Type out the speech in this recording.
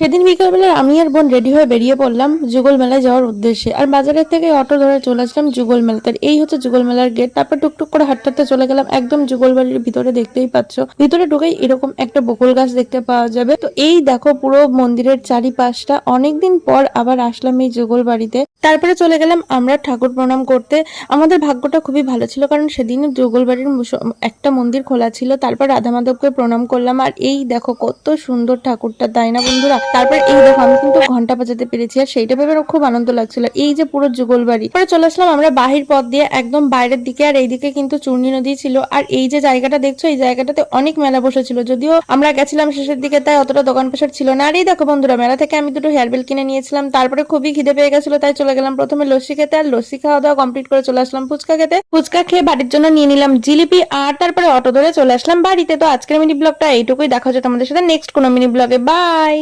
সেদিন বিকালবেলা আমি আর বোন রেডি হয়ে বেরিয়ে পড়লাম যুগল মেলায় যাওয়ার উদ্দেশ্যে। আর বাজারের থেকে অটো ধরে চলে আসলাম যুগল মেলাতে। এই হচ্ছে যুগল মেলার গেট। তারপর টুকটুক করে হাঁটতে হাঁটতে চলে গেলাম একদম যুগল বাড়ির ভিতরে। দেখতেই পাচ্ছ ভিতরে ঢুকেই এরকম একটা বকুল গাছ দেখতে পাওয়া যাবে। তো এই দেখো পুরো মন্দিরের চারিপাশটা। অনেকদিন পর আবার আসলাম এই যুগল বাড়িতে। তারপরে চলে গেলাম আমরা ঠাকুর প্রণাম করতে। আমাদের ভাগ্যটা খুবই ভালো ছিল, কারণ সেদিন যুগল বাড়ির একটা মন্দির খোলা ছিল। তারপর রাধা মাধবকে প্রণাম করলাম। আর এই দেখো কত সুন্দর ঠাকুরটা, তাই না বন্ধুরা? তারপর এই দেখো আমি কিন্তু ঘন্টা বাজাতে পেরেছি, আর সেইটা ভেবে খুব আনন্দ লাগছিল। এই যে পুরো যুগল বাড়ি। পরে চলে আসলাম আমরা বাহির পথ দিয়ে একদম বাইরের দিকে। আর এইদিকে কিন্তু চূর্ণী নদী ছিল। আর এই যে জায়গাটা দেখছো, এই জায়গাটাতে অনেক মেলা বসেছিল, যদিও আমরা গেছিলাম শেষের দিকে, তাই অতটা দোকান পাশার ছিল না। আর এই দেখো বন্ধুরা, মেলা থেকে আমি দুটো হেয়ার বেল কিনে নিয়েছিলাম। তারপরে খুবই খিদে পেয়ে গেছিল, তাই চলে গেলাম প্রথমে লস্যি খেতে। আর লস্যি খাওয়া দাওয়া কমপ্লিট করে চলে আসলাম ফুচকা খেতে। ফুচকা খেয়ে বাড়ির জন্য নিয়ে নিলাম জিলিপি। আর তারপরে অটো ধরে চলে আসলাম বাড়িতে। তো আজকের মিনি ব্লগটা এইটুকুই। দেখা হচ্ছে তোমাদের সাথে নেক্সট কোনো মিনি ব্লগে। বাই।